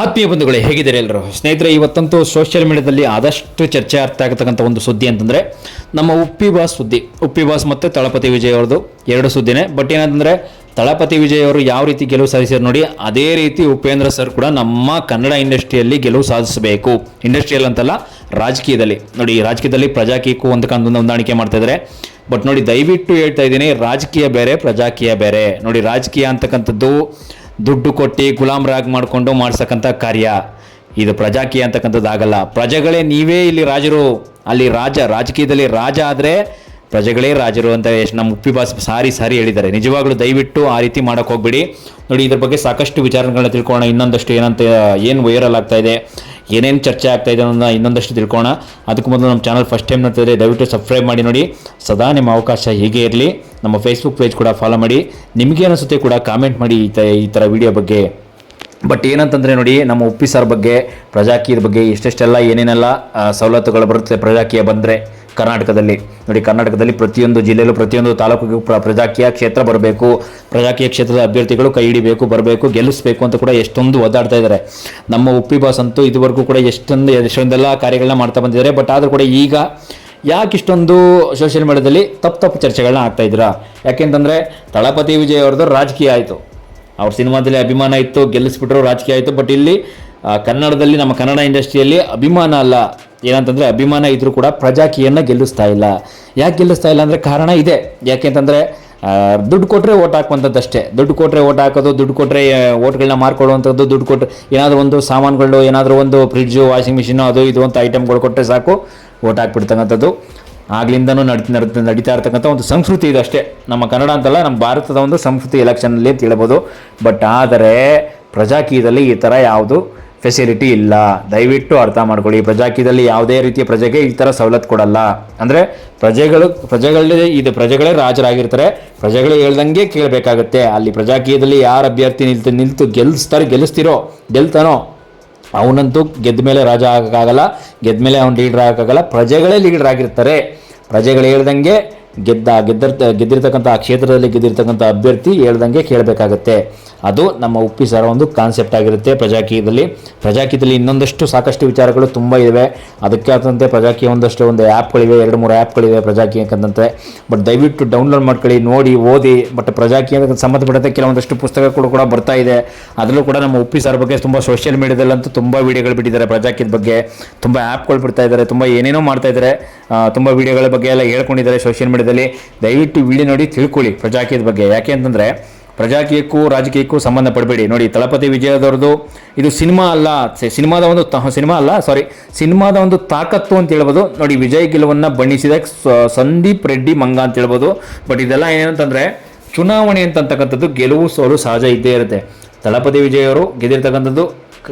ಆತ್ಮೀಯ ಬಂಧುಗಳೇ, ಹೇಗಿದ್ದಾರೆ ಎಲ್ಲರೂ ಸ್ನೇಹಿತರೆ? ಇವತ್ತಂತೂ ಸೋಷಿಯಲ್ ಮೀಡಿಯಾದಲ್ಲಿ ಆದಷ್ಟು ಚರ್ಚೆ ಆಗ್ತಾ ಆಗತಕ್ಕಂಥ ಒಂದು ಸುದ್ದಿ ಅಂತಂದರೆ ನಮ್ಮ ಉಪ್ಪಿ ಬಾಸ್ ಸುದ್ದಿ. ಉಪ್ಪಿ ಬಾಸ್ ಮತ್ತು ತಳಪತಿ ವಿಜಯ್ ಅವ್ರದ್ದು ಎರಡು ಸುದ್ದಿನೇ. ಬಟ್ ಏನಂತಂದರೆ, ತಳಪತಿ ವಿಜಯ್ ಅವರು ಯಾವ ರೀತಿ ಗೆಲುವು ಸಾಧಿಸಿದ್ರು ನೋಡಿ, ಅದೇ ರೀತಿ ಉಪೇಂದ್ರ ಸರ್ ಕೂಡ ನಮ್ಮ ಕನ್ನಡ ಇಂಡಸ್ಟ್ರಿಯಲ್ಲಿ ಗೆಲುವು ಸಾಧಿಸಬೇಕು. ಇಂಡಸ್ಟ್ರಿಯಲ್ ಅಂತಲ್ಲ, ರಾಜಕೀಯದಲ್ಲಿ ನೋಡಿ. ರಾಜಕೀಯದಲ್ಲಿ ಪ್ರಜಾಕೀಯಕ್ಕೂ ಒಂದಕ್ಕೊಂದು ಹೊಂದಾಣಿಕೆ ಮಾಡ್ತಾ ಇದ್ದಾರೆ. ಬಟ್ ನೋಡಿ, ದಯವಿಟ್ಟು ಹೇಳ್ತಾ ಇದ್ದೀನಿ, ರಾಜಕೀಯ ಬೇರೆ, ಪ್ರಜಾಕೀಯ ಬೇರೆ. ನೋಡಿ, ರಾಜಕೀಯ ಅಂತಕ್ಕಂಥದ್ದು ದುಡ್ಡು ಕೊಟ್ಟು ಗುಲಾಮರಾಗಿ ಮಾಡಿಕೊಂಡು ಮಾಡ್ಸಕ್ಕಂಥ ಕಾರ್ಯ. ಇದು ಪ್ರಜಾಕೀಯ ಅಂತಕ್ಕಂಥದ್ದು ಆಗಲ್ಲ. ಪ್ರಜೆಗಳೇ ನೀವೇ ಇಲ್ಲಿ ರಾಜರು. ಅಲ್ಲಿ ರಾಜಕೀಯದಲ್ಲಿ ರಾಜ ಆದರೆ ಪ್ರಜೆಗಳೇ ರಾಜರು ಅಂತ ಎಷ್ಟು ನಮ್ಮ ಉಪ್ಪಿ ಬಾಸ್ ಸಾರಿ ಹೇಳಿದ್ದಾರೆ. ನಿಜವಾಗ್ಲೂ ದಯವಿಟ್ಟು ಆ ರೀತಿ ಮಾಡೋಕ್ಕೆ ಹೋಗ್ಬೇಡಿ. ನೋಡಿ, ಇದ್ರ ಬಗ್ಗೆ ಸಾಕಷ್ಟು ವಿಚಾರಗಳನ್ನ ತಿಳ್ಕೊಳ್ಳೋಣ. ಇನ್ನೊಂದಷ್ಟು ಏನು ವೈರಲ್ ಆಗ್ತಾ ಇದೆ, ಏನೇನು ಚರ್ಚೆ ಆಗ್ತಾ ಇದೆ ಅನ್ನೋದನ್ನ ಇನ್ನೊಂದಷ್ಟು ತಿಳ್ಕೊಳ್ಳೋಣ. ಅದಕ್ಕೂ ಮೊದಲು ನಮ್ಮ ಚಾನಲ್ ಫಸ್ಟ್ ಟೈಮ್ ನೋಡ್ತಿದ್ರೆ ದಯವಿಟ್ಟು ಸಬ್ಸ್ಕ್ರೈಬ್ ಮಾಡಿ ನೋಡಿ. ಸದಾ ನಿಮ್ಮ ಅವಕಾಶ ಹೀಗೆ ಇರಲಿ. ನಮ್ಮ ಫೇಸ್ಬುಕ್ ಪೇಜ್ ಕೂಡ ಫಾಲೋ ಮಾಡಿ. ನಿಮಗೆ ಅನಿಸುತ್ತೆ ಕೂಡ ಕಾಮೆಂಟ್ ಮಾಡಿ ಈ ಥರ ವಿಡಿಯೋ ಬಗ್ಗೆ. ಬಟ್ ಏನಂತಂದರೆ ನೋಡಿ, ನಮ್ಮ ಉಪ್ಪಿ ಸರ್ ಬಗ್ಗೆ, ಪ್ರಜಾಕೀಯದ ಬಗ್ಗೆ ಎಷ್ಟೆಷ್ಟೆಲ್ಲ ಏನೇನೆಲ್ಲ ಸವಲತ್ತುಗಳು ಬರುತ್ತೆ ಪ್ರಜಾಕೀಯ ಬಂದರೆ ಕರ್ನಾಟಕದಲ್ಲಿ. ನೋಡಿ, ಕರ್ನಾಟಕದಲ್ಲಿ ಪ್ರತಿಯೊಂದು ಜಿಲ್ಲೆಯಲ್ಲೂ ಪ್ರತಿಯೊಂದು ತಾಲೂಕಿಗೂ ಪ್ರಜಾಕೀಯ ಕ್ಷೇತ್ರ ಬರಬೇಕು, ಪ್ರಜಾಕೀಯ ಕ್ಷೇತ್ರದ ಅಭ್ಯರ್ಥಿಗಳು ಕೈ ಹಿಡಿಬೇಕು, ಬರಬೇಕು, ಗೆಲ್ಲಿಸಬೇಕು ಅಂತ ಕೂಡ ಎಷ್ಟೊಂದು ಒದ್ದಾಡ್ತಾ ಇದ್ದಾರೆ. ನಮ್ಮ ಉಪ್ಪಿ ಬಾಸ್ ಅಂತೂ ಇದುವರೆಗೂ ಕೂಡ ಎಷ್ಟೊಂದೆಲ್ಲ ಕಾರ್ಯಗಳನ್ನ ಮಾಡ್ತಾ ಬಂದಿದ್ದಾರೆ. ಬಟ್ ಆದರೂ ಕೂಡ ಈಗ ಯಾಕೆ ಇಷ್ಟೊಂದು ಸೋಷಿಯಲ್ ಮೀಡಿಯಾದಲ್ಲಿ ತಪ್ಪು ಚರ್ಚೆಗಳನ್ನ ಆಗ್ತಾ ಇದ್ದೀರಾ? ಯಾಕೆಂತಂದರೆ, ತಳಪತಿ ವಿಜಯ್ ಅವ್ರದ್ದು ರಾಜಕೀಯ ಆಯಿತು, ಅವ್ರ ಸಿನಿಮಾದಲ್ಲಿ ಅಭಿಮಾನ ಇತ್ತು, ಗೆಲ್ಲಿಸ್ಬಿಟ್ರು, ರಾಜಕೀಯ ಆಯಿತು. ಬಟ್ ಇಲ್ಲಿ ಕನ್ನಡದಲ್ಲಿ, ನಮ್ಮ ಕನ್ನಡ ಇಂಡಸ್ಟ್ರಿಯಲ್ಲಿ ಅಭಿಮಾನ ಅಲ್ಲ, ಏನಂತಂದರೆ ಅಭಿಮಾನ ಇದ್ದರೂ ಕೂಡ ಪ್ರಜಾಕೀಯನ ಗೆಲ್ಲಿಸ್ತಾ ಇಲ್ಲ. ಯಾಕೆ ಗೆಲ್ಲಿಸ್ತಾ ಇಲ್ಲ ಅಂದರೆ ಕಾರಣ ಇದೆ. ಯಾಕೆಂತಂದರೆ, ದುಡ್ಡು ಕೊಟ್ಟರೆ ಓಟ್ ಹಾಕುವಂಥದ್ದಷ್ಟೇ. ದುಡ್ಡು ಕೊಟ್ಟರೆ ಓಟ್ ಹಾಕೋದು, ದುಡ್ಡು ಕೊಟ್ಟರೆ ಓಟ್ಗಳನ್ನ ಮಾರ್ಕೊಳ್ಳುವಂಥದ್ದು, ದುಡ್ಡು ಕೊಟ್ಟರೆ ಏನಾದರೂ ಒಂದು ಸಾಮಾನುಗಳು, ಏನಾದರೂ ಒಂದು ಫ್ರಿಡ್ಜು, ವಾಷಿಂಗ್ ಮಿಷಿನು, ಅದು ಇದು ಅಂತ ಐಟಮ್ಗಳು ಕೊಟ್ಟರೆ ಸಾಕು, ಓಟ್ ಹಾಕ್ಬಿಡ್ತಕ್ಕಂಥದ್ದು ಆಗ್ಲಿಂದನೂ ನಡೀತಾ ಇರ್ತಕ್ಕಂಥ ಒಂದು ಸಂಸ್ಕೃತಿ ಇದೆ ಅಷ್ಟೇ. ನಮ್ಮ ಕನ್ನಡ ಅಂತಲ್ಲ, ನಮ್ಮ ಭಾರತದ ಒಂದು ಸಂಸ್ಕೃತಿ ಎಲೆಕ್ಷನಲ್ಲಿ ಅಂತ ಹೇಳ್ಬೋದು. ಬಟ್ ಆದರೆ ಪ್ರಜಾಕೀಯದಲ್ಲಿ ಈ ಥರ ಯಾವುದು ಫೆಸಿಲಿಟಿ ಇಲ್ಲ. ದಯವಿಟ್ಟು ಅರ್ಥ ಮಾಡ್ಕೊಳ್ಳಿ. ಪ್ರಜಾಕೀಯದಲ್ಲಿ ಯಾವುದೇ ರೀತಿಯ ಪ್ರಜೆಗೆ ಈ ಥರ ಸವಲತ್ತು ಕೊಡಲ್ಲ. ಅಂದರೆ ಪ್ರಜೆಗಳೇ ರಾಜರಾಗಿರ್ತಾರೆ, ಪ್ರಜೆಗಳು ಹೇಳ್ದಂಗೆ ಕೇಳಬೇಕಾಗುತ್ತೆ. ಅಲ್ಲಿ ಪ್ರಜಾಕೀಯದಲ್ಲಿ ಯಾರು ಅಭ್ಯರ್ಥಿ ನಿಲ್ತು ಗೆಲ್ತಾನೋ ಅವನಂತೂ ಗೆದ್ದ ಮೇಲೆ ರಾಜ ಆಗೋಕ್ಕಾಗಲ್ಲ, ಗೆದ್ದ ಮೇಲೆ ಅವ್ನು ಲೀಡ್ರ್ ಆಗೋಕ್ಕಾಗಲ್ಲ. ಪ್ರಜೆಗಳೇ ಲೀಡರ್ ಆಗಿರ್ತಾರೆ. ಪ್ರಜೆಗಳು ಹೇಳ್ದಂಗೆ ಗೆದ್ದಿರ್ತಕ್ಕಂಥ ಆ ಕ್ಷೇತ್ರದಲ್ಲಿ ಗೆದ್ದಿರ್ತಕ್ಕಂಥ ಅಭ್ಯರ್ಥಿ ಹೇಳ್ದಂಗೆ ಕೇಳಬೇಕಾಗತ್ತೆ. ಅದು ನಮ್ಮ ಉಪ್ಪಿ ಸರ ಒಂದು ಕಾನ್ಸೆಪ್ಟ್ ಆಗಿರುತ್ತೆ ಪ್ರಜಾಕೀಯದಲ್ಲಿ ಇನ್ನೊಂದಷ್ಟು ಸಾಕಷ್ಟು ವಿಚಾರಗಳು ತುಂಬ ಇವೆ. ಅದಕ್ಕೆ ಆದಂತೆ ಪ್ರಜಾಕೀಯ ಒಂದು ಆ್ಯಪ್ಗಳಿವೆ, 2-3 ಆ್ಯಪ್ಗಳಿವೆ ಪ್ರಜಾಕೀಯಕ್ಕಂತೆ. ಬಟ್ ದಯವಿಟ್ಟು ಡೌನ್ಲೋಡ್ ಮಾಡ್ಕೊಳ್ಳಿ, ನೋಡಿ, ಓದಿ. ಬಟ್ ಪ್ರಜಾಕೀಯಕ್ಕೆ ಸಂಬಂಧಪಟ್ಟಂತೆ ಕೆಲವೊಂದಷ್ಟು ಪುಸ್ತಕಗಳು ಕೂಡ ಬರ್ತಾ ಇದೆ. ಅದರಲ್ಲೂ ಕೂಡ ನಮ್ಮ ಉಪ್ಪಿ ಸರ್ ಬಗ್ಗೆ ತುಂಬ ಸೋಷಿಯಲ್ ಮೀಡಿಯಾದಲ್ಲಂತೂ ತುಂಬ ವೀಡಿಯೋಗಳು ಬಿಟ್ಟಿದ್ದಾರೆ. ಪ್ರಜಾಕೀಯದ ಬಗ್ಗೆ ತುಂಬ ಆ್ಯಪ್ಗಳು ಬಿಡ್ತಾ ಇದ್ದಾರೆ, ತುಂಬ ಏನೇನೋ ಮಾಡ್ತಾ ಇದ್ದಾರೆ. ತುಂಬ ವೀಡಿಯೋಗಳ ಬಗ್ಗೆ ಎಲ್ಲ ಹೇಳ್ಕೊಂಡಿದ್ದಾರೆ ಸೋಷಿಯಲ್ ಮೀಡಿಯಾದಲ್ಲಿ. ದಯವಿಟ್ಟು ವಿಡಿಯೋ ನೋಡಿ ತಿಳ್ಕೊಳ್ಳಿ ಪ್ರಜಾಕೀಯದ ಬಗ್ಗೆ. ಯಾಕೆ ಅಂತಂದರೆ, ಪ್ರಜಾಕೀಯಕ್ಕೂ ರಾಜಕೀಯಕ್ಕೂ ಸಂಬಂಧ ಪಡಬೇಡಿ. ನೋಡಿ, ತಳಪತಿ ವಿಜಯದವ್ರದ್ದು ಇದು ಸಿನಿಮಾದ ಒಂದು ತಾಕತ್ತು ಅಂತ ಹೇಳ್ಬೋದು. ನೋಡಿ, ವಿಜಯ್ ಗೆಲುವನ್ನು ಬಣ್ಣಿಸಿದ ಸಂದೀಪ್ ರೆಡ್ಡಿ ಮಂಗ ಅಂತ ಹೇಳ್ಬೋದು. ಬಟ್ ಇದೆಲ್ಲ ಏನಂತಂದರೆ, ಚುನಾವಣೆ ಅಂತಕ್ಕಂಥದ್ದು ಗೆಲುವು ಸೋಲು ಸಹಜ ಇದ್ದೇ ಇರುತ್ತೆ. ತಳಪತಿ ವಿಜಯ್ ಅವರು ಗೆದ್ದಿರ್ತಕ್ಕಂಥದ್ದು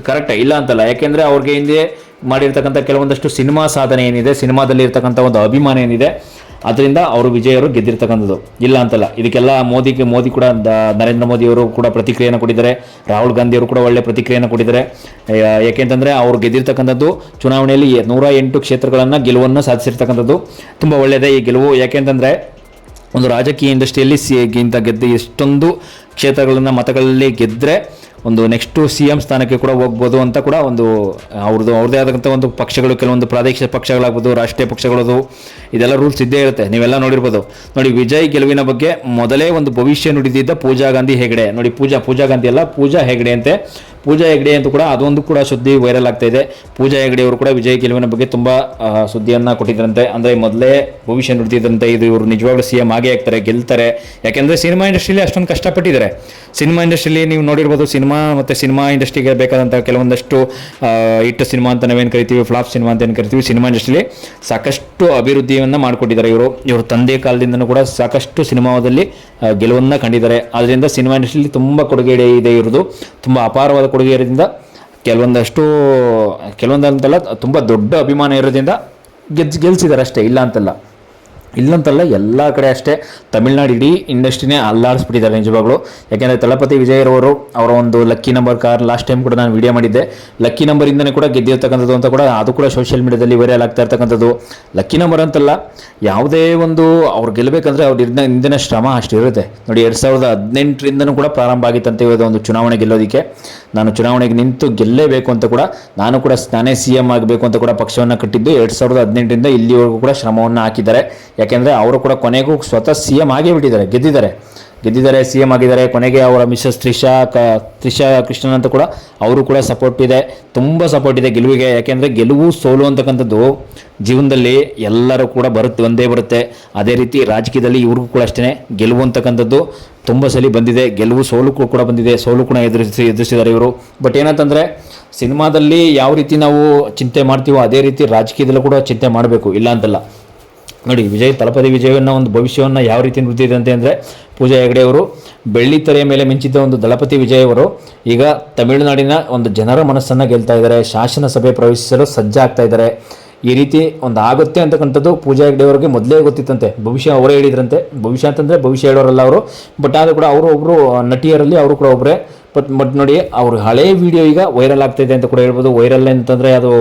ಕರೆಕ್ಟ್ ಇಲ್ಲ ಅಂತಲ್ಲ. ಯಾಕೆಂದರೆ ಅವ್ರಿಗೆ ಹಿಂದೆ ಮಾಡಿರ್ತಕ್ಕಂಥ ಕೆಲವೊಂದಷ್ಟು ಸಿನಿಮಾ ಸಾಧನೆ ಏನಿದೆ, ಸಿನಿಮಾದಲ್ಲಿ ಇರ್ತಕ್ಕಂಥ ಒಂದು ಅಭಿಮಾನ ಏನಿದೆ, ಅದರಿಂದ ಅವರು ವಿಜಯವರು ಗೆದ್ದಿರ್ತಕ್ಕಂಥದ್ದು ಇಲ್ಲ ಅಂತಲ್ಲ. ಇದಕ್ಕೆಲ್ಲ ಮೋದಿ ಕೂಡ ನರೇಂದ್ರ ಮೋದಿಯವರು ಕೂಡ ಪ್ರತಿಕ್ರಿಯೆಯನ್ನು ಕೊಟ್ಟಿದ್ದಾರೆ. ರಾಹುಲ್ ಗಾಂಧಿಯವರು ಕೂಡ ಒಳ್ಳೆ ಪ್ರತಿಕ್ರಿಯೆಯನ್ನು ಕೊಟ್ಟಿದ್ದಾರೆ. ಯಾಕೆಂತಂದರೆ ಅವರು ಗೆದ್ದಿರ್ತಕ್ಕಂಥದ್ದು ಚುನಾವಣೆಯಲ್ಲಿ 108 ಕ್ಷೇತ್ರಗಳನ್ನು ಗೆಲುವನ್ನು ಸಾಧಿಸಿರ್ತಕ್ಕಂಥದ್ದು ತುಂಬ ಒಳ್ಳೆಯದೇ ಈ ಗೆಲುವು. ಯಾಕೆಂತಂದರೆ, ಒಂದು ರಾಜಕೀಯ ಇಂಡಸ್ಟ್ರಿಯಲ್ಲಿ ಗೆದ್ದು ಎಷ್ಟೊಂದು ಕ್ಷೇತ್ರಗಳನ್ನು ಮತಗಳಲ್ಲಿ ಗೆದ್ದರೆ ಒಂದು ನೆಕ್ಸ್ಟು CM ಸ್ಥಾನಕ್ಕೆ ಕೂಡ ಹೋಗ್ಬೋದು ಅಂತ ಕೂಡ ಒಂದು ಅವ್ರದ್ದೇ ಆದಂಥ ಒಂದು ಪಕ್ಷಗಳು, ಕೆಲವೊಂದು ಪ್ರಾದೇಶಿಕ ಪಕ್ಷಗಳಾಗ್ಬೋದು, ರಾಷ್ಟ್ರೀಯ ಪಕ್ಷಗಳದು, ಇದೆಲ್ಲ ರೂಲ್ಸ್ ಇದ್ದೇ ಇರುತ್ತೆ. ನೀವೆಲ್ಲ ನೋಡಿರ್ಬೋದು. ನೋಡಿ, ವಿಜಯ್ ಗೆಲುವಿನ ಬಗ್ಗೆ ಮೊದಲೇ ಒಂದು ಭವಿಷ್ಯ ನುಡಿದಿದ್ದ ಪೂಜಾ ಗಾಂಧಿ ಹೆಗಡೆ. ನೋಡಿ, ಪೂಜಾ ಗಾಂಧಿ ಅಲ್ಲ, ಪೂಜಾ ಹೆಗಡೆ ಅಂತೆ. ಪೂಜಾ ಹೆಗಡೆ ಅಂತೂ ಕೂಡ ಅದೊಂದು ಕೂಡ ಸುದ್ದಿ ವೈರಲ್ ಆಗ್ತಾ ಇದೆ. ಪೂಜಾ ಹೆಗಡೆ ಅವರು ಕೂಡ ವಿಜಯ್ ಗೆಲುವಿನ ಬಗ್ಗೆ ತುಂಬ ಸುದ್ದಿಯನ್ನು ಕೊಟ್ಟಿದ್ದರಂತೆ. ಅಂದರೆ ಮೊದಲೇ ಭವಿಷ್ಯ ನುಡಿದಿದ್ದಂತೆ ಇವರು ನಿಜವಾಗ್ಲೂ CM ಆಗೇ ಆಗ್ತಾರೆ, ಗೆಲ್ತಾರೆ. ಯಾಕೆಂದರೆ ಸಿನಿಮಾ ಇಂಡಸ್ಟ್ರಿಯಲ್ಲಿ ಅಷ್ಟೊಂದು ಕಷ್ಟಪಟ್ಟಿದ್ದಾರೆ. ಸಿನಿಮಾ ಇಂಡಸ್ಟ್ರಿಯಲ್ಲಿ ನೀವು ನೋಡಿರ್ಬೋದು, ಸಿನಿಮಾ ಇಂಡಸ್ಟ್ರಿಗೆ ಬೇಕಾದಂಥ ಕೆಲವೊಂದಷ್ಟು ಹಿಟ್ ಸಿನಿಮಾ ಅಂತ ನಾವೇನು ಕರಿತೀವಿ, ಫ್ಲಾಪ್ ಸಿನಿಮಾ ಅಂತ ಏನು ಕರಿತೀವಿ, ಸಿನಿಮಾ ಇಂಡಸ್ಟ್ರಿಯಲ್ಲಿ ಸಾಕಷ್ಟು ಅಭಿವೃದ್ಧಿಯನ್ನು ಮಾಡಿಕೊಟ್ಟಿದ್ದಾರೆ ಇವ್ರ ತಂದೆ ಕಾಲದಿಂದನೂ ಕೂಡ ಸಾಕಷ್ಟು ಸಿನಿಮಾದಲ್ಲಿ ಗೆಲುವನ್ನು ಕಂಡಿದ್ದಾರೆ. ಆದ್ದರಿಂದ ಸಿನಿಮಾ ಇಂಡಸ್ಟ್ರಿಯಲ್ಲಿ ತುಂಬ ಕೊಡುಗೆ ಇದೆ ಇರೋದು. ತುಂಬ ಅಪಾರವಾದ ಕೊಡುಗೆ ಇರೋದ್ರಿಂದ ಕೆಲವೊಂದಂತಲ್ಲ, ತುಂಬ ದೊಡ್ಡ ಅಭಿಮಾನ ಇರೋದ್ರಿಂದ ಗೆಲ್ಸಿದ್ದಾರೆ ಅಷ್ಟೇ, ಇಲ್ಲಂತಲ್ಲ. ಎಲ್ಲ ಕಡೆ ಅಷ್ಟೇ. ತಮಿಳ್ನಾಡು ಇಡೀ ಇಂಡಸ್ಟ್ರಿನೇ ಅಲ್ಲಾಡಿಸ್ಬಿಟ್ಟಿದ್ದಾರೆ ನಿಜವಾಗ್ಲೂ. ಯಾಕೆಂದರೆ ತಳಪತಿ ವಿಜಯರವರು ಅವರ ಒಂದು lucky number car last time ಕೂಡ ನಾನು ವಿಡಿಯೋ ಮಾಡಿದ್ದೆ. ಲಕ್ಕಿ ನಂಬರಿಂದನೇ ಕೂಡ ಗೆದ್ದಿರ್ತಕ್ಕಂಥದ್ದು ಅಂತ ಕೂಡ ಅದು ಕೂಡ ಸೋಷಿಯಲ್ ಮೀಡಿಯಾದಲ್ಲಿ ವೈರಲ್ ಆಗ್ತಾ ಇರ್ತಕ್ಕಂಥದ್ದು. ಲಕ್ಕಿ ನಂಬರ್ ಅಂತಲ್ಲ, ಯಾವುದೇ ಒಂದು ಅವ್ರು ಗೆಲ್ಲಬೇಕಂದ್ರೆ ಅವ್ರ ಹಿಂದಿನ ಶ್ರಮ ಅಷ್ಟಿರುತ್ತೆ. ನೋಡಿ, 2018ರಿಂದನೂ ಕೂಡ ಪ್ರಾರಂಭ ಆಗಿತ್ತಂತೆ ಒಂದು ಚುನಾವಣೆ ಗೆಲ್ಲೋದಕ್ಕೆ. ನಾನು ಚುನಾವಣೆಗೆ ನಿಂತು ಗೆಲ್ಲೇಬೇಕು ಅಂತ ಕೂಡ ನಾನೇ CM ಆಗಬೇಕು ಅಂತ ಕೂಡ ಪಕ್ಷವನ್ನು ಕಟ್ಟಿದ್ದು 2018ರಿಂದ ಇಲ್ಲಿವರೆಗೂ ಕೂಡ ಶ್ರಮವನ್ನು ಹಾಕಿದ್ದಾರೆ. ಯಾಕೆಂದರೆ ಅವರು ಕೂಡ ಕೊನೆಗೂ ಸ್ವತಃ CM ಆಗೇ ಬಿಟ್ಟಿದ್ದಾರೆ, ಗೆದ್ದಿದ್ದಾರೆ, CM ಆಗಿದ್ದಾರೆ. ಕೊನೆಗೆ ಅವರ ಮಿಸಸ್ ತ್ರಿಷಾ ಕೃಷ್ಣನ್ ಅಂತ ಕೂಡ ಅವರು ಕೂಡ ಸಪೋರ್ಟ್ ಇದೆ, ತುಂಬ ಸಪೋರ್ಟ್ ಇದೆ ಗೆಲುವಿಗೆ. ಯಾಕೆಂದರೆ ಗೆಲುವು ಸೋಲು ಅಂತಕ್ಕಂಥದ್ದು ಜೀವನದಲ್ಲಿ ಎಲ್ಲರೂ ಕೂಡ ಒಂದೇ ಬರುತ್ತೆ. ಅದೇ ರೀತಿ ರಾಜಕೀಯದಲ್ಲಿ ಇವ್ರಿಗೂ ಕೂಡ ಅಷ್ಟೇ ಗೆಲುವು ಅಂತಕ್ಕಂಥದ್ದು ತುಂಬ ಸಲ ಬಂದಿದೆ, ಗೆಲುವು ಸೋಲು ಕೂಡ ಬಂದಿದೆ, ಸೋಲು ಕೂಡ ಎದುರಿಸಿದ್ದಾರೆ ಇವರು. ಬಟ್ ಏನಂತಂದರೆ ಸಿನಿಮಾದಲ್ಲಿ ಯಾವ ರೀತಿ ನಾವು ಚಿಂತೆ ಮಾಡ್ತೀವೋ ಅದೇ ರೀತಿ ರಾಜಕೀಯದಲ್ಲೂ ಕೂಡ ಚಿಂತೆ ಮಾಡಬೇಕು, ಇಲ್ಲ ಅಂತಲ್ಲ. ನೋಡಿ, ತಳಪತಿ ವಿಜಯವನ್ನು ಒಂದು ಭವಿಷ್ಯವನ್ನು ಯಾವ ರೀತಿ ನುಡಿದಿದಂತೆ ಅಂದರೆ ಪೂಜಾ ಹೆಗಡೆ ಅವರು ಬೆಳ್ಳಿ ತೆರೆಯ ಮೇಲೆ ಮಿಂಚಿದ್ದ ಒಂದು ದಳಪತಿ ವಿಜಯ್ ಅವರು ಈಗ ತಮಿಳುನಾಡಿನ ಒಂದು ಜನರ ಮನಸ್ಸನ್ನು ಗೆಲ್ತಾ ಇದ್ದಾರೆ, ಶಾಸನ ಸಭೆ ಪ್ರವೇಶಿಸಲು ಸಜ್ಜಾಗ್ತಾ ಇದ್ದಾರೆ. ಈ ರೀತಿ ಒಂದು ಆಗುತ್ತೆ ಅಂತಕ್ಕಂಥದ್ದು ಪೂಜಾ ಹೆಗಡೆ ಅವರಿಗೆ ಮೊದಲೇ ಗೊತ್ತಿತ್ತಂತೆ, ಭವಿಷ್ಯ ಅವರೇ ಹೇಳಿದ್ರಂತೆ. ಭವಿಷ್ಯ ಅಂತಂದರೆ ಭವಿಷ್ಯ ಹೇಳೋರಲ್ಲ ಅವರು, ಬಟ್ ಆದರೂ ಕೂಡ ಅವರು ಒಬ್ಬರು ನಟಿಯರಲ್ಲಿ ಅವರು ಕೂಡ ಒಬ್ಬರೇ. ಬಟ್ ನೋಡಿ, ಅವ್ರ ಹಳೆಯ ವಿಡಿಯೋ ಈಗ ವೈರಲ್ ಆಗ್ತಾಯಿದೆ ಅಂತ ಕೂಡ ಹೇಳ್ಬೋದು. ವೈರಲ್ ಅಂತಂದರೆ ಅದು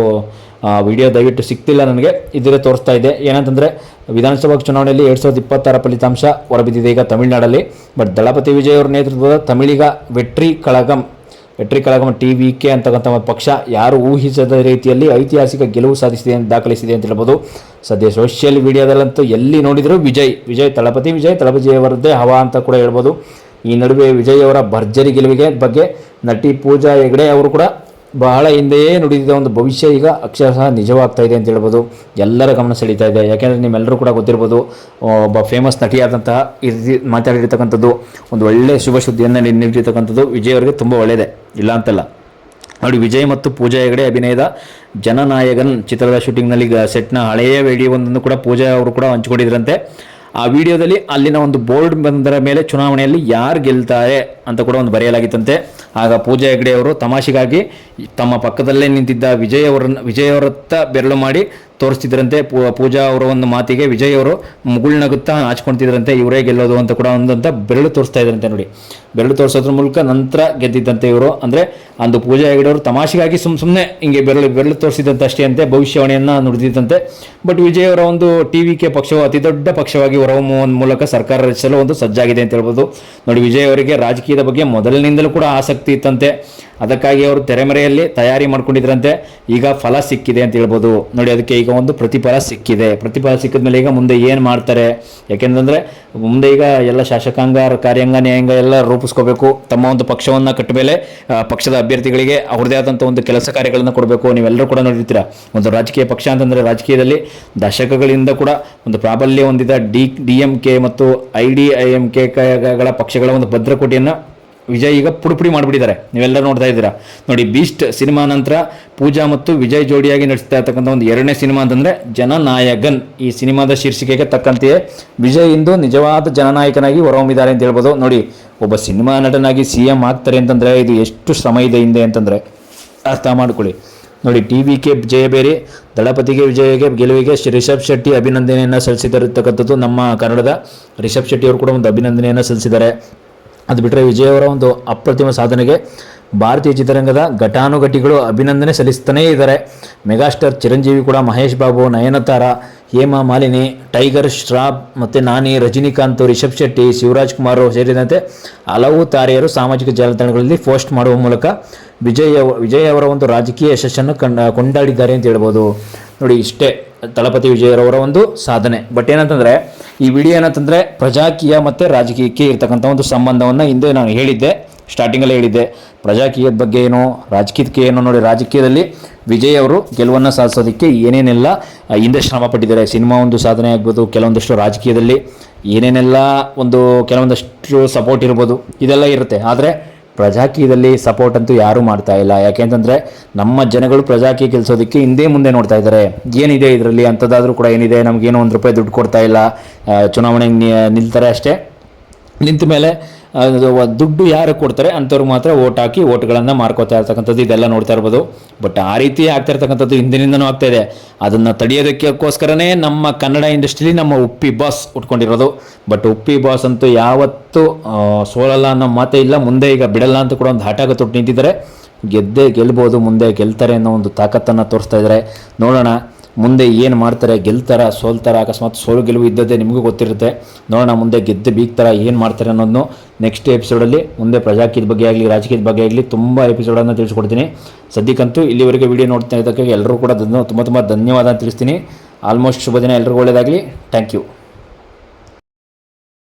ವಿಡಿಯೋ ದಯವಿಟ್ಟು ಸಿಗ್ತಿಲ್ಲ ನನಗೆ, ಇದರೇ ತೋರಿಸ್ತಾ ಇದೆ. ಏನಂತಂದರೆ ವಿಧಾನಸಭಾ ಚುನಾವಣೆಯಲ್ಲಿ 2026 ಫಲಿತಾಂಶ ಹೊರಬಿದ್ದಿದೆ ಈಗ ತಮಿಳುನಾಡಲ್ಲಿ. ಬಟ್ ದಳಪತಿ ವಿಜಯ್ ಅವರ ನೇತೃತ್ವದ ತಮಿಳಿಗ ವೆಟ್ರಿ ಕಳಗಂ TVK ಅಂತಕ್ಕಂಥ ಪಕ್ಷ ಯಾರು ಊಹಿಸದ ರೀತಿಯಲ್ಲಿ ಐತಿಹಾಸಿಕ ಗೆಲುವು ದಾಖಲಿಸಿದೆ ಅಂತ ಹೇಳ್ಬೋದು. ಸದ್ಯ ಸೋಷಿಯಲ್ ಮೀಡಿಯಾದಲ್ಲಂತೂ ಎಲ್ಲಿ ನೋಡಿದರೂ ತಳಪತಿ ವಿಜಯ್ ಅವರದ್ದೇ ಹವಾ ಅಂತ ಕೂಡ ಹೇಳ್ಬೋದು. ಈ ನಡುವೆ ವಿಜಯ್ ಅವರ ಭರ್ಜರಿ ಗೆಲುವಿಗೆ ಬಗ್ಗೆ ನಟಿ ಪೂಜಾ ಹೆಗಡೆ ಅವರು ಕೂಡ ಬಹಳ ಹಿಂದೆಯೇ ನುಡಿದಿದ್ದ ಒಂದು ಭವಿಷ್ಯ ಈಗ ಅಕ್ಷರಶಃ ನಿಜವಾಗ್ತಾ ಇದೆ ಅಂತ ಹೇಳ್ಬೋದು. ಎಲ್ಲರ ಗಮನ ಸೆಳೀತಾ ಇದೆ. ಯಾಕೆಂದರೆ ನಿಮ್ಮೆಲ್ಲರೂ ಕೂಡ ಗೊತ್ತಿರ್ಬೋದು, ಒಬ್ಬ ಫೇಮಸ್ ನಟಿಯಾದಂತಹ ಈ ರೀತಿ ಮಾತಾಡಿರ್ತಕ್ಕಂಥದ್ದು, ಒಂದು ಒಳ್ಳೆಯ ಶುಭ ಸುದ್ದಿಯನ್ನು ನೀಡಿರ್ತಕ್ಕಂಥದ್ದು ವಿಜಯ್ ಅವರಿಗೆ ತುಂಬ ಒಳ್ಳೆಯದೇ, ಇಲ್ಲ ಅಂತಲ್ಲ. ನೋಡಿ, ವಿಜಯ್ ಮತ್ತು ಪೂಜಾ ಹೆಗಡೆ ಅಭಿನಯದ ಜನನಾಯಕನ್ ಚಿತ್ರದ ಶೂಟಿಂಗ್ನಲ್ಲಿ ಸೆಟ್ನ ಹಳೆಯ ವಿಡಿಯೋವೊಂದನ್ನು ಕೂಡ ಪೂಜಾ ಅವರು ಕೂಡ ಹಂಚಿಕೊಂಡಿದ್ರಂತೆ. ಆ ವಿಡಿಯೋದಲ್ಲಿ ಅಲ್ಲಿನ ಒಂದು ಬೋರ್ಡ್ ಬಂದರ ಮೇಲೆ ಚುನಾವಣೆಯಲ್ಲಿ ಯಾರು ಗೆಲ್ತಾರೆ ಅಂತ ಕೂಡ ಒಂದು ಬರೆಯಲಾಗಿತ್ತಂತೆ. ಆಗ ಪೂಜಾ ಹೆಗಡೆ ಅವರು ತಮಾಷೆಗಾಗಿ ತಮ್ಮ ಪಕ್ಕದಲ್ಲೇ ನಿಂತಿದ್ದ ವಿಜಯ್ ಅವರತ್ತ ಬೆರಳು ಮಾಡಿ ತೋರಿಸ್ತಿದ್ರಂತೆ. ಪೂಜಾ ಅವರ ಒಂದು ಮಾತಿಗೆ ವಿಜಯ್ ಅವರು ಮುಗುಳ್ನಗುತ್ತಾ ಹಾಚ್ಕೊಳ್ತಿದ್ರಂತೆ, ಇವರೇ ಗೆಲ್ಲೋದು ಅಂತ ಕೂಡ ಒಂದಂತ ಬೆರಳು ತೋರಿಸ್ತಾ ಇದ್ರಂತೆ. ನೋಡಿ, ಬೆರಳು ತೋರಿಸೋದ್ರ ಮೂಲಕ ನಂತರ ಗೆದ್ದಿದ್ದಂತೆ ಇವರು. ಅಂದರೆ ಅಂದು ಪೂಜಾ ಹೆಗಡೆ ಅವರು ತಮಾಷೆಗಾಗಿ ಸುಮ್ಮನೆ ಹಿಂಗೆ ಬೆರಳು ತೋರಿಸಿದಂತೆ ಅಷ್ಟೇ ಅಂತೆ, ಭವಿಷ್ಯವಾಣಿಯನ್ನು ನುಡಿದಿದ್ದಂತೆ. ಬಟ್ ವಿಜಯ್ ಅವರ ಒಂದು TVK ಪಕ್ಷವು ಅತಿ ದೊಡ್ಡ ಪಕ್ಷವಾಗಿ ಹೊರಹೊಮ್ಮುವ ಮೂಲಕ ಸರ್ಕಾರ ರಚಿಸಲು ಒಂದು ಸಜ್ಜಾಗಿದೆ ಅಂತ ಹೇಳ್ಬೋದು. ನೋಡಿ, ವಿಜಯ್ ಅವರಿಗೆ ರಾಜಕೀಯದ ಬಗ್ಗೆ ಮೊದಲಿನಿಂದಲೂ ಕೂಡ ಆಸಕ್ತಿ ಇತ್ತಂತೆ. ಅದಕ್ಕಾಗಿ ಅವರು ತೆರೆಮರೆಯಲ್ಲಿ ತಯಾರಿ ಮಾಡ್ಕೊಂಡಿದ್ರಂತೆ. ಈಗ ಫಲ ಸಿಕ್ಕಿದೆ ಅಂತ ಹೇಳ್ಬೋದು. ನೋಡಿ, ಅದಕ್ಕೆ ಈಗ ಒಂದು ಪ್ರತಿಫಲ ಸಿಕ್ಕಿದೆ. ಪ್ರತಿಫಲ ಸಿಕ್ಕಿದ ಮೇಲೆ ಈಗ ಮುಂದೆ ಏನು ಮಾಡ್ತಾರೆ? ಯಾಕೆಂತಂದರೆ ಮುಂದೆ ಈಗ ಎಲ್ಲ ಶಾಸಕಾಂಗ, ಕಾರ್ಯಾಂಗ, ನ್ಯಾಯಾಂಗ ಎಲ್ಲ ರೂಪಿಸ್ಕೋಬೇಕು. ತಮ್ಮ ಒಂದು ಪಕ್ಷವನ್ನು ಕಟ್ಟ ಮೇಲೆ ಪಕ್ಷದ ಅಭ್ಯರ್ಥಿಗಳಿಗೆ ಅವ್ರದ್ದೇ ಆದಂಥ ಒಂದು ಕೆಲಸ ಕಾರ್ಯಗಳನ್ನು ಕೊಡಬೇಕು. ನೀವೆಲ್ಲರೂ ಕೂಡ ನೋಡಿರ್ತೀರ, ಒಂದು ರಾಜಕೀಯ ಪಕ್ಷ ಅಂತಂದರೆ ರಾಜಕೀಯದಲ್ಲಿ ದಶಕಗಳಿಂದ ಕೂಡ ಒಂದು ಪ್ರಾಬಲ್ಯ ಹೊಂದಿದ DMK ಮತ್ತು IDIMK ಗಳ ಪಕ್ಷಗಳ ಒಂದು ಭದ್ರಕೋಟೆಯನ್ನು ವಿಜಯ್ ಈಗ ಪುಡಿ ಮಾಡಿಬಿಟ್ಟಿದ್ದಾರೆ. ನೀವೆಲ್ಲರೂ ನೋಡ್ತಾ ಇದ್ದೀರಾ. ನೋಡಿ, ಬೀಸ್ಟ್ ಸಿನಿಮಾ ನಂತರ ಪೂಜಾ ಮತ್ತು ವಿಜಯ್ ಜೋಡಿಯಾಗಿ ನಡೆಸ್ತಾ ಇರ್ತಕ್ಕಂಥ ಒಂದು ಎರಡನೇ ಸಿನಿಮಾ ಅಂತಂದರೆ ಜನನಾಯಕನ್. ಈ ಸಿನಿಮಾದ ಶೀರ್ಷಿಕೆಗೆ ತಕ್ಕಂತೆಯೇ ವಿಜಯ್ ಇಂದು ನಿಜವಾದ ಜನನಾಯಕನಾಗಿ ಹೊರಹೊಮ್ಮಿದ್ದಾರೆ ಅಂತ ಹೇಳ್ಬೋದು. ನೋಡಿ, ಒಬ್ಬ ಸಿನಿಮಾ ನಟನಾಗಿ CM ಆಗ್ತಾರೆ ಅಂತಂದರೆ ಇದು ಎಷ್ಟು ಶ್ರಮ ಇದೆ ಹಿಂದೆ ಅಂತಂದರೆ ಅರ್ಥ ಮಾಡ್ಕೊಳ್ಳಿ. ನೋಡಿ, TVK ಜಯಬೇರಿ, ದಳಪತಿಗೆ ವಿಜಯಗೆ ಗೆಲುವಿಗೆ ರಿಷಬ್ ಶೆಟ್ಟಿ ಅಭಿನಂದನೆಯನ್ನು ಸಲ್ಲಿಸಿದಿರತಕ್ಕಂಥದ್ದು. ನಮ್ಮ ಕನ್ನಡದ ರಿಷಬ್ ಶೆಟ್ಟಿ ಅವರು ಕೂಡ ಒಂದು ಅಭಿನಂದನೆಯನ್ನು ಸಲ್ಲಿಸಿದ್ದಾರೆ. ಅದು ಬಿಟ್ಟರೆ ವಿಜಯ್ ಅವರ ಒಂದು ಅಪ್ರತಿಮ ಸಾಧನೆಗೆ ಭಾರತೀಯ ಚಿತ್ರರಂಗದ ಘಟಾನುಘಟಿಗಳು ಅಭಿನಂದನೆ ಸಲ್ಲಿಸ್ತಾನೇ ಇದ್ದಾರೆ. ಮೆಗಾಸ್ಟಾರ್ ಚಿರಂಜೀವಿ ಕೂಡ, ಮಹೇಶ್ ಬಾಬು, ನಯನತಾರ, ಹೇಮಾ ಮಾಲಿನಿ, ಟೈಗರ್ ಶ್ರಾಫ್ ಮತ್ತು ನಾನಿ, ರಜನಿಕಾಂತ್, ರಿಷಬ್ ಶೆಟ್ಟಿ, ಶಿವರಾಜ್ ಕುಮಾರ್ ಸೇರಿದಂತೆ ಹಲವು ತಾರೆಯರು ಸಾಮಾಜಿಕ ಜಾಲತಾಣಗಳಲ್ಲಿ ಪೋಸ್ಟ್ ಮಾಡುವ ಮೂಲಕ ವಿಜಯ್ ಅವರ ಒಂದು ರಾಜಕೀಯ ಯಶಸ್ಸನ್ನು ಕೊಂಡಾಡಿದ್ದಾರೆ ಅಂತ ಹೇಳ್ಬೋದು. ನೋಡಿ, ಇಷ್ಟೇ ತಳಪತಿ ವಿಜಯರವರ ಒಂದು ಸಾಧನೆ. ಬಟ್ ಏನಂತಂದರೆ ಈ ವಿಡಿಯೋ ಏನಂತಂದರೆ ಪ್ರಜಾಕೀಯ ಮತ್ತು ರಾಜಕೀಯಕ್ಕೆ ಇರ್ತಕ್ಕಂಥ ಒಂದು ಸಂಬಂಧವನ್ನು ಹಿಂದೆ ನಾನು ಹೇಳಿದ್ದೆ, ಸ್ಟಾರ್ಟಿಂಗಲ್ಲೇ ಹೇಳಿದ್ದೆ. ಪ್ರಜಾಕೀಯದ ಬಗ್ಗೆ ಏನೋ, ರಾಜಕೀಯಕ್ಕೆ ಏನೋ. ನೋಡಿ, ರಾಜಕೀಯದಲ್ಲಿ ವಿಜಯ್ ಅವರು ಗೆಲುವನ್ನು ಸಾಧಿಸೋದಕ್ಕೆ ಏನೇನೆಲ್ಲ ಹಿಂದೆ ಶ್ರಮ ಪಟ್ಟಿದ್ದಾರೆ. ಸಿನಿಮಾ ಒಂದು ಸಾಧನೆ ಆಗ್ಬೋದು, ಕೆಲವೊಂದಷ್ಟು ರಾಜಕೀಯದಲ್ಲಿ ಏನೇನೆಲ್ಲ ಒಂದು ಕೆಲವೊಂದಷ್ಟು ಸಪೋರ್ಟ್ ಇರ್ಬೋದು, ಇದೆಲ್ಲ ಇರುತ್ತೆ. ಆದರೆ ಪ್ರಜಾಕೀಯದಲ್ಲಿ ಸಪೋರ್ಟ್ ಅಂತೂ ಯಾರೂ ಮಾಡ್ತಾ ಇಲ್ಲ. ಯಾಕೆಂತಂದರೆ ನಮ್ಮ ಜನಗಳು ಪ್ರಜಾಕೀಯ ಗೆಲ್ಲಿಸೋದಕ್ಕೆ ಹಿಂದೆ ಮುಂದೆ ನೋಡ್ತಾ ಇದ್ದಾರೆ. ಏನಿದೆ ಇದರಲ್ಲಿ ಅಂಥದ್ದಾದರೂ ಕೂಡ ಏನಿದೆ, ನಮಗೇನೋ ₹1 ದುಡ್ಡು ಕೊಡ್ತಾ ಇಲ್ಲ, ಚುನಾವಣೆಗೆ ನಿಲ್ತಾರೆ ಅಷ್ಟೇ. ನಿಂತ ಮೇಲೆ ದುಡ್ಡು ಯಾರು ಕೊಡ್ತಾರೆ ಅಂಥವ್ರಿಗೆ ಮಾತ್ರ ಓಟ್ ಹಾಕಿ ಓಟ್ಗಳನ್ನು ಮಾರ್ಕೋತಾ ಇರ್ತಕ್ಕಂಥದ್ದು ಇದೆಲ್ಲ ನೋಡ್ತಾ ಇರ್ಬೋದು. ಬಟ್ ಆ ರೀತಿ ಆಗ್ತಾ ಇರ್ತಕ್ಕಂಥದ್ದು ಹಿಂದಿನಿಂದನೂ ಆಗ್ತಾ ಇದೆ. ಅದನ್ನು ತಡೆಯೋದಕ್ಕೋಸ್ಕರನೇ ನಮ್ಮ ಕನ್ನಡ ಇಂಡಸ್ಟ್ರಿಲಿ ನಮ್ಮ ಉಪ್ಪಿ ಬಾಸ್ ಉಟ್ಕೊಂಡಿರೋದು. ಬಟ್ ಉಪ್ಪಿ ಬಾಸ್ ಅಂತೂ ಯಾವತ್ತೂ ಸೋಲಲ್ಲ ಅನ್ನೋ ಮಾತೇ ಇಲ್ಲ. ಮುಂದೆ ಈಗ ಬಿಡಲ್ಲ ಅಂತ ಕೂಡ ಒಂದು ಹಠಾಗ ತೊಟ್ಟು ನಿಂತಿದ್ದಾರೆ. ಗೆಲ್ಬೋದು, ಮುಂದೆ ಗೆಲ್ತಾರೆ ಅನ್ನೋ ಒಂದು ತಾಕತ್ತನ್ನು ತೋರಿಸ್ತಾ ಇದ್ದಾರೆ. ನೋಡೋಣ ಮುಂದೆ ಏನು ಮಾಡ್ತಾರೆ, ಗೆಲ್ತಾರ ಸೋಲ್ತಾರ, ಅಕಸ್ಮಾತ್ ಸೋಲು ಗೆಲುವು ಇದ್ದದ್ದೇ ನಿಮಗೂ ಗೊತ್ತಿರುತ್ತೆ. ನೋಡೋಣ ಮುಂದೆ ಗೆದ್ದು ಬೀಗ್ತಾರ, ಏನು ಮಾಡ್ತಾರೆ ಅನ್ನೋದನ್ನು ನೆಕ್ಸ್ಟ್ ಎಪಿಸೋಡಲ್ಲಿ ಮುಂದೆ ಪ್ರಜಾಕೀಯದ ಬಗ್ಗೆ ಆಗಲಿ ರಾಜಕೀಯದ ಬಗ್ಗೆ ಆಗಲಿ ತುಂಬ ಎಪಿಸೋಡನ್ನು ತಿಳಿಸ್ಕೊಡ್ತೀನಿ. ಸದ್ಯಕ್ಕಂತೂ ಇಲ್ಲಿವರೆಗೆ ವಿಡಿಯೋ ನೋಡ್ತಾ ಇದ್ದಕ್ಕೆ ಎಲ್ಲರೂ ಕೂಡ ತುಂಬ ಧನ್ಯವಾದ ತಿಳಿಸ್ತೀನಿ. ಆಲ್ಮೋಸ್ಟ್ ಶುಭ ದಿನ, ಎಲ್ರಿಗೂ ಒಳ್ಳೆಯದಾಗಲಿ. Thank you.